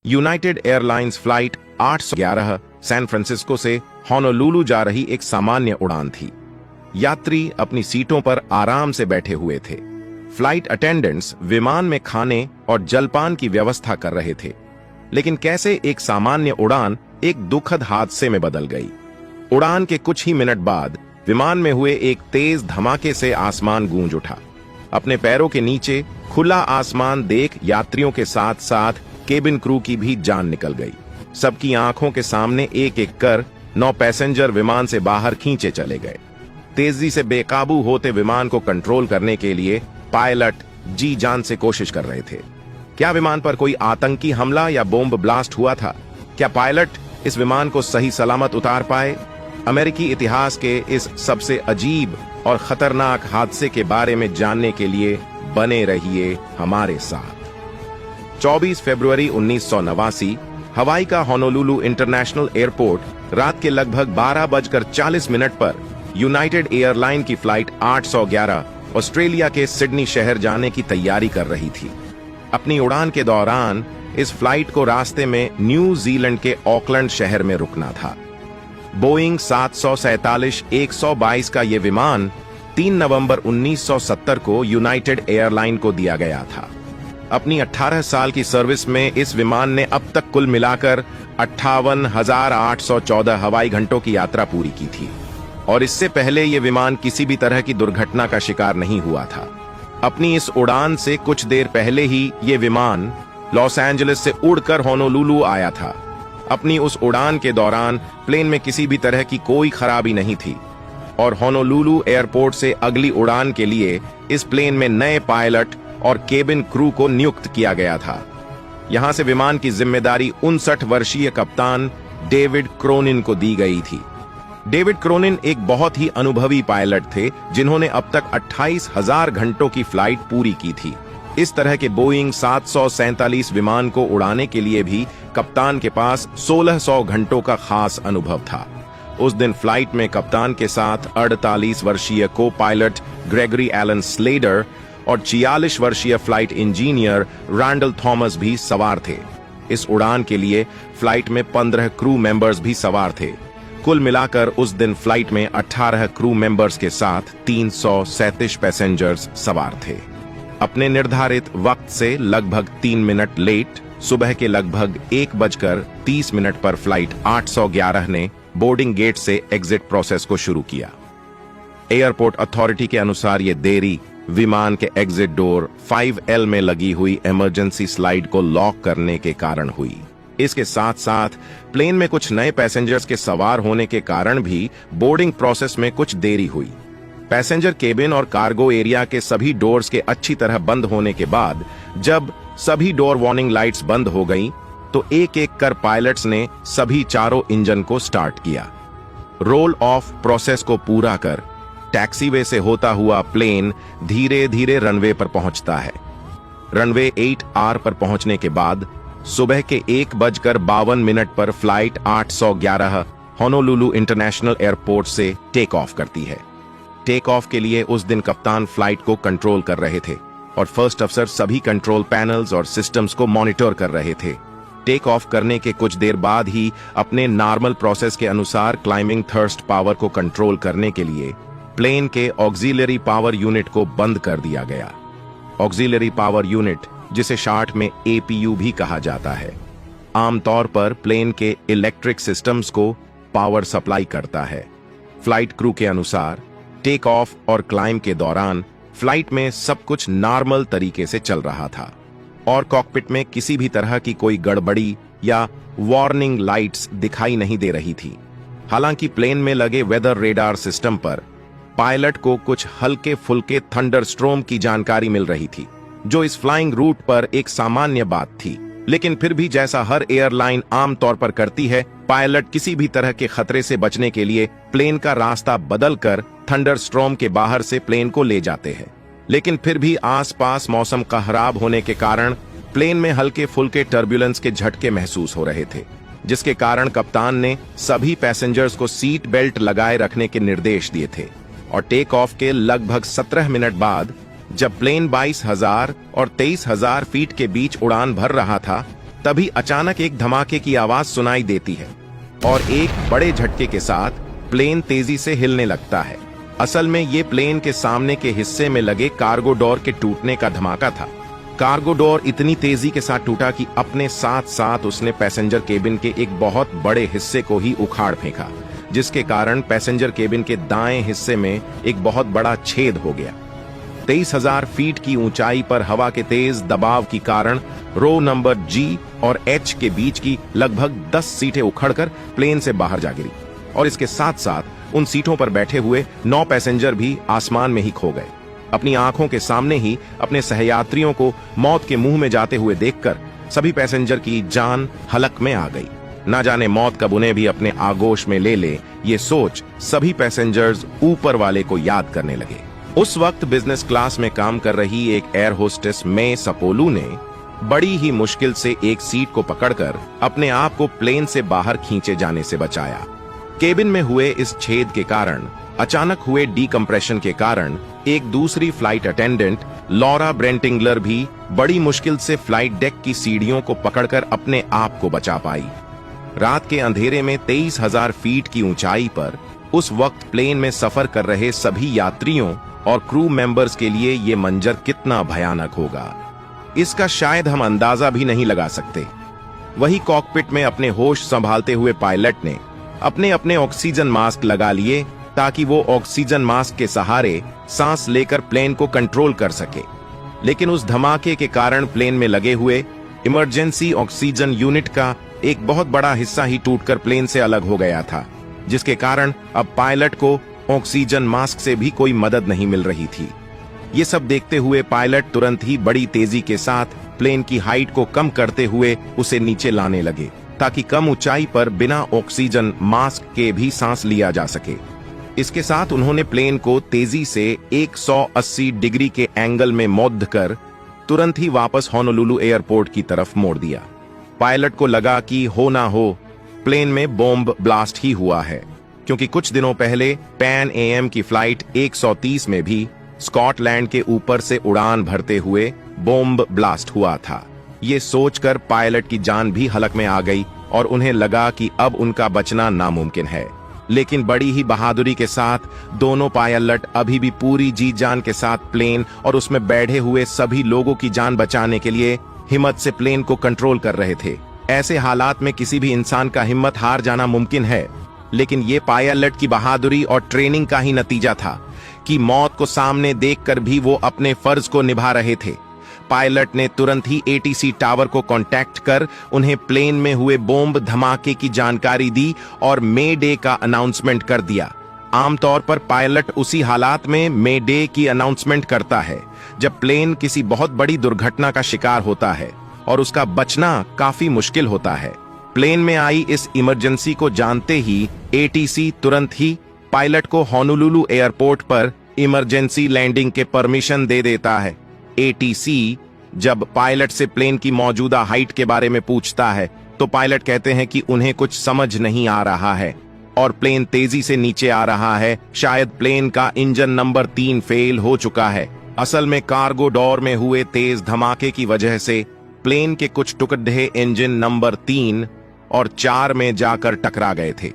United Airlines flight 811 San Francisco से Honolulu जा रही एक सामान्य उड़ान थी। यात्री अपनी सीटों पर आराम से बैठे हुए थे। फ्लाइट अटेंडेंट्स विमान में खाने और जलपान की व्यवस्था कर रहे थे। लेकिन कैसे एक सामान्य उड़ान एक दुखद हादसे में बदल गई। उड़ान के कुछ ही मिनट बाद विमान में हुए एक तेज धमाके से आसमान गूंज उठा। अपने पैरों के नीचे खुला आसमान देख यात्रियों के साथ साथ केबिन क्रू की भी जान निकल गई। सबकी आंखों के सामने एक एक कर 9 पैसेंजर विमान से बाहर खींचे चले गए। तेजी से बेकाबू होते विमान को कंट्रोल करने के लिए पायलट जी जान से कोशिश कर रहे थे। क्या विमान पर कोई आतंकी हमला या बॉम्ब ब्लास्ट हुआ था? क्या पायलट इस विमान को सही सलामत उतार पाए? अमेरिकी इतिहास के इस सबसे अजीब और खतरनाक हादसे के बारे में जानने के लिए बने रहिए हमारे साथ। 24 फरवरी 1989 हवाई का होनोलुलु इंटरनेशनल एयरपोर्ट रात के लगभग 12:40 पर यूनाइटेड एयरलाइन की फ्लाइट 811 ऑस्ट्रेलिया के सिडनी शहर जाने की तैयारी कर रही थी। अपनी उड़ान के दौरान इस फ्लाइट को रास्ते में न्यू जीलैंड के ऑकलैंड शहर में रुकना था। बोइंग 747-122 का यह विमान 3 नवंबर 1970 को यूनाइटेड एयरलाइन को दिया गया था। अपनी 18 साल की सर्विस में इस विमान ने अब तक कुल मिलाकर 58,814 हवाई घंटों की यात्रा पूरी की थी और इससे पहले यह विमान किसी भी तरह की दुर्घटना का शिकार नहीं हुआ था। अपनी इस उड़ान से कुछ देर पहले ही यह विमान लॉस एंजलिस से उड़कर होनोलुलु आया था। अपनी उस उड़ान के दौरान प्लेन में किसी भी तरह की कोई खराबी नहीं थी और होनोलुलु एयरपोर्ट से अगली उड़ान के लिए इस प्लेन में नए पायलट और केबिन क्रू को नियुक्त किया गया था। यहां से विमान की जिम्मेदारी 59 वर्षीय कप्तान डेविड क्रोनिन को दी गई थी। डेविड क्रोनिन एक बहुत ही अनुभवी पायलट थे जिन्होंने अब तक 28,000 घंटों की फ्लाइट पूरी की थी। इस तरह के बोइंग 747 विमान को उड़ाने के लिए भी कप्तान के पास 1600 घंटों का खास अनुभव था। उस दिन फ्लाइट में कप्तान के साथ 48 वर्षीय को पायलट ग्रेगरी एलन स्लेडर और 46 वर्षीय फ्लाइट इंजीनियर रैंडल थॉमस भी सवार थे। इस उड़ान के लिए फ्लाइट में 15 क्रू मेंबर्स भी सवार थे। कुल मिलाकर उस दिन फ्लाइट में 18 क्रू मेंबर्स के साथ 337 पैसेंजर्स सवार थे। अपने निर्धारित वक्त से लगभग 3 मिनट लेट सुबह के लगभग 1:30 पर फ्लाइट 811 ने बोर्डिंग गेट से एग्जिट प्रोसेस को शुरू किया। एयरपोर्ट अथॉरिटी के अनुसार यह देरी विमान के एग्जिट डोर 5L में लगी हुई इमरजेंसी स्लाइड को लॉक करने के कारण हुई। इसके साथ साथ प्लेन में कुछ नए पैसेंजर्स के सवार होने के कारण भी बोर्डिंग प्रोसेस में कुछ देरी हुई। पैसेंजर केबिन और कार्गो एरिया के सभी डोर्स के अच्छी तरह बंद होने के बाद जब सभी डोर वार्निंग लाइट्स बंद हो गईं, तो एक एक कर पायलट्स ने सभी चारों इंजन को स्टार्ट किया। रोल ऑफ प्रोसेस को पूरा कर टैक्सीवे से होता हुआ प्लेन धीरे धीरे रनवे पर पहुंचता है। रनवे 8R पर पहुंचने के बाद सुबह के 1:52 पर फ्लाइट 811 होनोलुलु इंटरनेशनल एयरपोर्ट से टेक ऑफ करती है। टेक ऑफ के लिए उस दिन कप्तान फ्लाइट को कंट्रोल कर रहे थे और फर्स्ट अफसर सभी कंट्रोल पैनल्स और सिस्टम्स को मॉनिटर कर रहे थे। टेक ऑफ करने के कुछ देर बाद ही अपने नॉर्मल प्रोसेस के अनुसार क्लाइंबिंग थर्स्ट पावर को कंट्रोल करने के लिए प्लेन के ऑक्सिलरी पावर यूनिट को बंद कर दिया गया। ऑक्सिलरी पावर यूनिट, जिसे शार्ट में APU भी कहा जाता है, आमतौर पर प्लेन के इलेक्ट्रिक सिस्टम्स को पावर सप्लाई करता है। फ्लाइट क्रू के अनुसार टेक ऑफ और क्लाइंब के दौरान फ्लाइट में सब कुछ नॉर्मल तरीके से चल रहा था और कॉकपिट में किसी भी तरह की कोई गड़बड़ी या वार्निंग लाइट्स दिखाई नहीं दे रही थी। हालांकि प्लेन में लगे वेदर रेडार सिस्टम पर पायलट को कुछ हल्के फुल्के थंडरस्ट्रोम की जानकारी मिल रही थी, जो इस फ्लाइंग रूट पर एक सामान्य बात थी। लेकिन फिर भी जैसा हर एयरलाइन आमतौर पर करती है, पायलट किसी भी तरह के खतरे से बचने के लिए प्लेन का रास्ता बदलकर थंडरस्ट्रोम के बाहर से प्लेन को ले जाते हैं। लेकिन फिर भी आसपास मौसम का खराब होने के कारण प्लेन में हल्के फुल्के टर्बुलेंस के झटके महसूस हो रहे थे, जिसके कारण कप्तान ने सभी पैसेंजर्स को सीट बेल्ट लगाए रखने के निर्देश दिए थे और टेक ऑफ के लगभग 17 मिनट बाद जब प्लेन 22,000 और 23,000 फीट के बीच उड़ान भर रहा था, तभी अचानक एक धमाके की आवाज सुनाई देती है और एक बड़े झटके के साथ प्लेन तेजी से हिलने लगता है। असल में ये प्लेन के सामने के हिस्से में लगे कार्गो डोर के टूटने का धमाका था। कार्गो डोर इतनी तेजी के साथ टूटा कि अपने साथ साथ उसने पैसेंजर केबिन के एक बहुत बड़े हिस्से को ही उखाड़ फेंका, जिसके कारण पैसेंजर केबिन के दाएं हिस्से में एक बहुत बड़ा छेद हो गया। 23,000 फीट की ऊंचाई पर हवा के तेज दबाव के कारण रो नंबर G और H के बीच की लगभग 10 सीटें उखड़कर प्लेन से बाहर जा गिरी और इसके साथ साथ उन सीटों पर बैठे हुए 9 पैसेंजर भी आसमान में ही खो गए। अपनी आंखों के सामने ही अपने सहयात्रियों को मौत के मुंह में जाते हुए देखकर सभी पैसेंजर की जान हलक में आ गई। ना जाने मौत कब उन्हें भी अपने आगोश में ले ले, ये सोच सभी पैसेंजर्स ऊपर वाले को याद करने लगे। उस वक्त बिजनेस क्लास में काम कर रही एक एयर होस्टेस मे सपोलू ने बड़ी ही मुश्किल से एक सीट को पकड़कर अपने आप को प्लेन से बाहर खींचे जाने से बचाया। केबिन में हुए इस छेद के कारण अचानक हुए डीकंप्रेशन के कारण एक दूसरी फ्लाइट अटेंडेंट लॉरा ब्रेंटिंगलर भी बड़ी मुश्किल से फ्लाइट डेक की सीढ़ियों को पकड़कर अपने आप को बचा पाई। रात के अंधेरे में 23,000 फीट की ऊंचाई पर उस वक्त प्लेन में सफर कर रहे सभी यात्रियों और क्रू मेंबर्स के लिए ये मंजर कितना भयानक होगा, इसका शायद हम अंदाजा भी नहीं लगा सकते। वही कॉकपिट में अपने होश संभालते हुए पायलट ने अपने अपने ऑक्सीजन मास्क लगा लिए ताकि वो ऑक्सीजन मास्क के सहारे सांस लेकर प्लेन को कंट्रोल कर सके। लेकिन उस धमाके के कारण प्लेन में लगे हुए इमरजेंसी ऑक्सीजन यूनिट का एक बहुत बड़ा हिस्सा ही टूटकर प्लेन से अलग हो गया था, जिसके कारण अब पायलट को ऑक्सीजन मास्क से भी कोई मदद नहीं मिल रही थी। ये सब देखते हुए पायलट तुरंत ही बड़ी तेजी के साथ प्लेन की हाइट को कम करते हुए उसे नीचे लाने लगे ताकि कम ऊंचाई पर बिना ऑक्सीजन मास्क के भी सांस लिया जा सके। इसके साथ उन्होंने प्लेन को तेजी से 180 डिग्री के एंगल में मोड़ कर तुरंत ही वापस होनोलुलु एयरपोर्ट की तरफ मोड़ दिया। पायलट को लगा कि हो ना हो प्लेन में बॉम्ब ब्लास्ट ही हुआ है, क्योंकि कुछ दिनों पहले पैन AM की फ्लाइट 130 में भी स्कॉटलैंड के ऊपर से उड़ान भरते हुए बॉम्ब ब्लास्ट हुआ था। ये सोचकर पायलट की जान भी हलक में आ गई और उन्हें लगा कि अब उनका बचना नामुमकिन है। लेकिन बड़ी ही बहादुरी के साथ दोनों पायलट अभी भी पूरी जी जान के साथ प्लेन और उसमें बैठे हुए सभी लोगों की जान बचाने के लिए हिम्मत से प्लेन को कंट्रोल कर रहे थे। ऐसे हालात में किसी भी इंसान का हिम्मत हार जाना मुमकिन है, लेकिन ये पायलट की बहादुरी और ट्रेनिंग का ही नतीजा था कि मौत को सामने देखकर भी वो अपने फर्ज को निभा रहे थे। पायलट ने तुरंत ही ATC टावर को कांटेक्ट कर उन्हें प्लेन में हुए बॉम्ब धमाके की जानकारी दी और मे डे का अनाउंसमेंट कर दिया। आमतौर पर पायलट उसी हालात में मे डे की अनाउंसमेंट करता है जब प्लेन किसी बहुत बड़ी दुर्घटना का शिकार होता है और उसका बचना काफी मुश्किल होता है। प्लेन में आई इस इमरजेंसी को जानते ही ATC तुरंत ही पायलट को होनोलुलु एयरपोर्ट पर इमरजेंसी लैंडिंग के परमिशन दे देता है। ATC जब पायलट से प्लेन की मौजूदा हाइट के बारे में पूछता है तो पायलट कहते हैं कि उन्हें कुछ समझ नहीं आ रहा है और प्लेन तेजी से नीचे आ रहा है। शायद प्लेन का इंजन नंबर 3 फेल हो चुका है। असल में कार्गो डोर में हुए तेज धमाके की वजह से प्लेन के कुछ टुकड़े इंजन नंबर 3 और 4 में जाकर टकरा गए थे,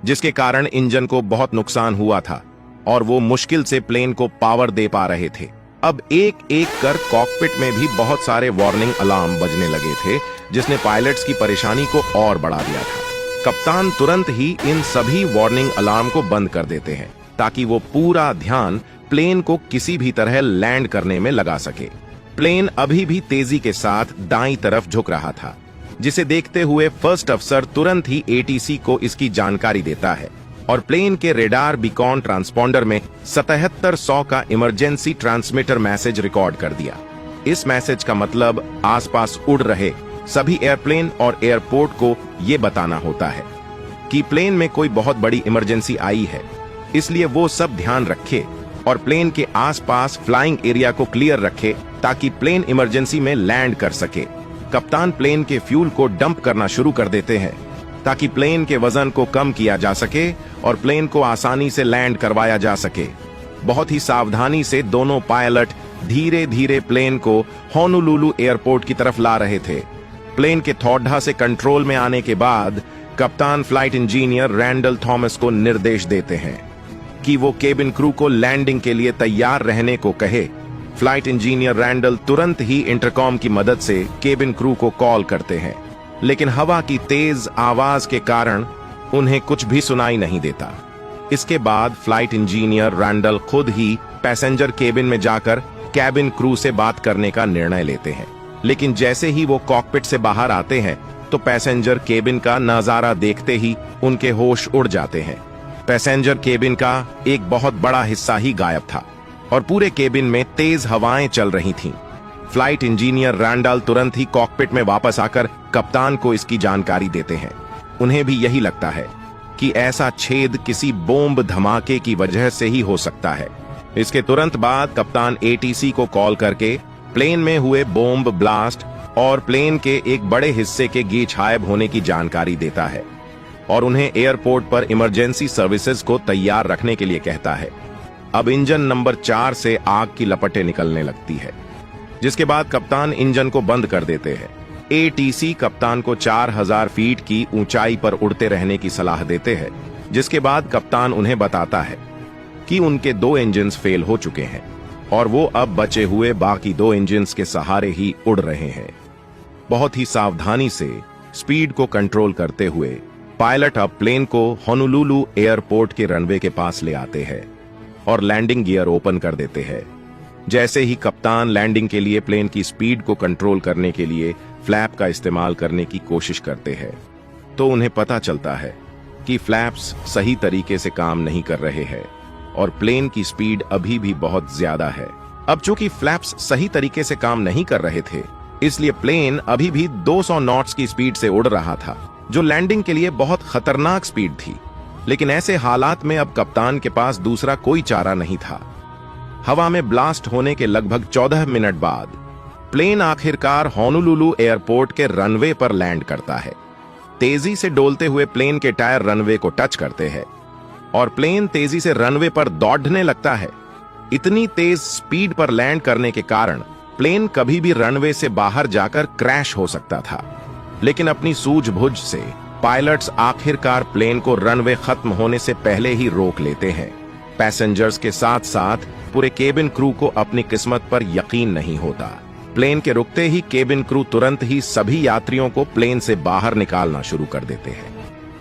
जिसके कारण इंजन को बहुत नुकसान हुआ था और वो मुश्किल से प्लेन को पावर दे पा रहे थे। अब एक एक कर कॉकपिट में भी बहुत सारे वार्निंग अलार्म बजने लगे थे, जिसने पायलट्स की परेशानी को और बढ़ा दिया था। कप्तान तुरंत ही इन सभी वार्निंग अलार्म को बंद कर देते हैं ताकि वो पूरा ध्यान प्लेन को किसी भी तरह लैंड करने में लगा सके। प्लेन अभी भी तेजी के साथ दाईं तरफ झुक रहा था, जिसे देखते हुए फर्स्ट अफसर तुरंत ही ATC को इसकी जानकारी देता है और प्लेन के रेडार बीकॉन ट्रांसपॉन्डर में 7700 का इमरजेंसी ट्रांसमीटर मैसेज रिकॉर्ड कर दिया। इस मैसेज का मतलब आसपास उड़ रहे सभी एयरप्लेन और एयरपोर्ट को ये बताना होता है कि प्लेन में कोई बहुत बड़ी इमरजेंसी आई है, इसलिए वो सब ध्यान रखे और प्लेन के आसपास फ्लाइंग एरिया को क्लियर रखे ताकि प्लेन इमरजेंसी में लैंड कर सके। कप्तान प्लेन के फ्यूल को डंप करना शुरू कर देते हैं ताकि प्लेन के वजन को कम किया जा सके और प्लेन को आसानी से लैंड करवाया जा सके। बहुत ही सावधानी से दोनों पायलट धीरे धीरे प्लेन को होनोलुलु एयरपोर्ट की तरफ ला रहे थे। प्लेन के थौड़ा से कंट्रोल में आने के बाद कप्तान फ्लाइट इंजीनियर रैंडल थॉमस को निर्देश देते हैं कि वो केबिन क्रू को लैंडिंग के लिए तैयार रहने को कहे। फ्लाइट इंजीनियर रैंडल तुरंत ही इंटरकॉम की मदद से केबिन क्रू को कॉल करते हैं, लेकिन हवा की तेज आवाज के कारण उन्हें कुछ भी सुनाई नहीं देता। इसके बाद फ्लाइट इंजीनियर रैंडल खुद ही पैसेंजर केबिन में जाकर कैबिन क्रू से बात करने का निर्णय लेते हैं, लेकिन जैसे ही वो कॉकपिट से बाहर आते हैं तो पैसेंजर केबिन का नजारा देखते ही उनके होश उड़ जाते हैं। पैसेंजर केबिन का एक बहुत बड़ा हिस्सा ही गायब था और पूरे केबिन में तेज हवाएं चल रही थीं। फ्लाइट इंजीनियर रैंडल तुरंत ही कॉकपिट में वापस आकर कप्तान को इसकी जानकारी देते हैं। उन्हें भी यही लगता है कि ऐसा छेद किसी बॉम्ब धमाके की वजह से ही हो सकता है। इसके तुरंत बाद कप्तान एटीसी को कॉल करके प्लेन में हुए बॉम्ब ब्लास्ट और प्लेन के एक बड़े हिस्से के गायब होने की जानकारी देता है और उन्हें एयरपोर्ट पर इमरजेंसी सर्विसेज को तैयार रखने के लिए कहता है। अब इंजन नंबर 4 से आग की लपटें निकलने लगती है, जिसके बाद कप्तान इंजन को बंद कर देते हैं। एटीसी कप्तान को 4000 फीट की ऊंचाई पर उड़ते रहने की सलाह देते हैं, जिसके बाद कप्तान उन्हें बताता है कि उनके 2 इंजन फेल हो चुके हैं और वो अब बचे हुए बाकी 2 इंजन के सहारे ही उड़ रहे हैं। बहुत ही सावधानी से स्पीड को कंट्रोल करते हुए पायलट अब प्लेन को होनोलुलु एयरपोर्ट के रनवे के पास ले आते हैं और लैंडिंग गियर ओपन कर देते हैं। जैसे ही कप्तान लैंडिंग के लिए प्लेन की स्पीड को कंट्रोल करने के लिए फ्लैप का इस्तेमाल करने की कोशिश करते हैं, तो उन्हें पता चलता है कि फ्लैप्स सही तरीके से काम नहीं कर रहे हैं और प्लेन की स्पीड अभी भी बहुत ज्यादा है। अब चूंकि फ्लैप्स सही तरीके से काम नहीं कर रहे थे, इसलिए प्लेन अभी भी 200 नॉट्स की स्पीड से उड़ रहा था, जो लैंडिंग के लिए बहुत खतरनाक स्पीड थी। लेकिन ऐसे हालात में अब कप्तान के पास दूसरा कोई चारा नहीं था। हवा में ब्लास्ट होने के लगभग 14 मिनट बाद प्लेन आखिरकार होनोलुलु एयरपोर्ट के रनवे पर लैंड करता है। तेजी से डोलते हुए प्लेन के टायर रनवे को टच करते हैं और प्लेन तेजी से रनवे पर दौड़ने लगता है। इतनी तेज स्पीड पर लैंड करने के कारण प्लेन कभी भी रनवे से बाहर जाकर क्रैश हो सकता था, लेकिन अपनी सूझबूझ से पायलट्स आखिरकार प्लेन को रनवे खत्म होने से पहले ही रोक लेते हैं। पैसेंजर्स के साथ साथ पूरे केबिन क्रू को अपनी किस्मत पर यकीन नहीं होता। प्लेन के रुकते ही केबिन क्रू तुरंत ही सभी यात्रियों को प्लेन से बाहर निकालना शुरू कर देते हैं।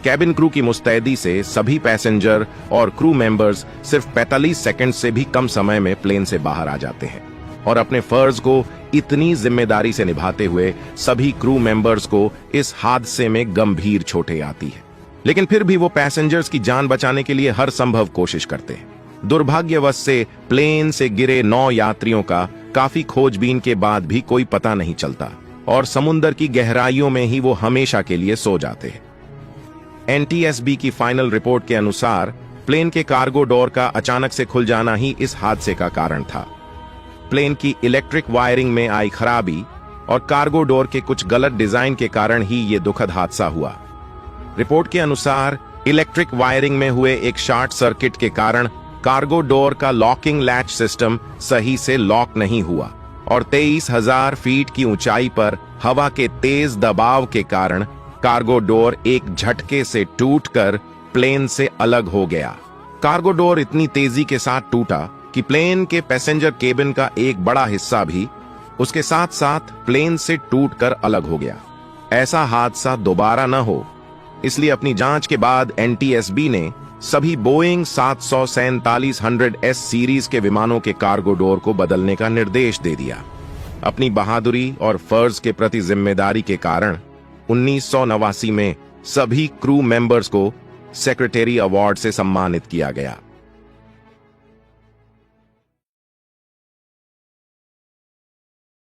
केबिन क्रू की मुस्तैदी से सभी पैसेंजर और क्रू मेंबर्स सिर्फ 45 सेकंड से भी कम समय में प्लेन से बाहर आ जाते हैं और अपने फर्ज को इतनी जिम्मेदारी से निभाते हुए सभी क्रू मेंबर्स को इस हादसे में गंभीर चोटें आती है, लेकिन फिर भी वो पैसेंजर्स की जान बचाने के लिए हर संभव कोशिश करते हैं। दुर्भाग्यवश से प्लेन से गिरे 9 यात्रियों का काफी खोजबीन के बाद भी कोई पता नहीं चलता और समुद्र की गहराइयों में ही वो हमेशा के लिए सो जाते हैं। एनटीएसबी की फाइनल रिपोर्ट के अनुसार प्लेन के कार्गो डोर का अचानक से खुल जाना ही इस हादसे का कारण था। प्लेन की इलेक्ट्रिक वायरिंग में आई खराबी और कार्गो डोर के कुछ गलत डिजाइन के कारण ही ये दुखद हादसा हुआ। रिपोर्ट के अनुसार इलेक्ट्रिक वायरिंग में हुए एक शॉर्ट सर्किट के कारण कार्गो डोर का लॉकिंग लैच सिस्टम सही से लॉक नहीं हुआ और 23,000 फीट की ऊंचाई पर हवा के तेज दबाव के कारण कार्गो डोर एक झटके से टूटकर प्लेन से अलग हो गया। कार्गो डोर इतनी तेजी के साथ टूटा कि प्लेन के पैसेंजर केबिन का एक बड़ा हिस्सा भी उसके साथ साथ प्लेन से टूटकर अलग हो गया। ऐसा हादसा दोबारा न हो, इसलिए अपनी जांच के बाद एनटीएसबी ने सभी बोइंग 747-100S सीरीज के विमानों के कार्गो डोर को बदलने का निर्देश दे दिया। अपनी बहादुरी और फर्ज के प्रति जिम्मेदारी के कारण 1989 में सभी क्रू मेंबर्स को सेक्रेटरी अवार्ड से सम्मानित किया गया।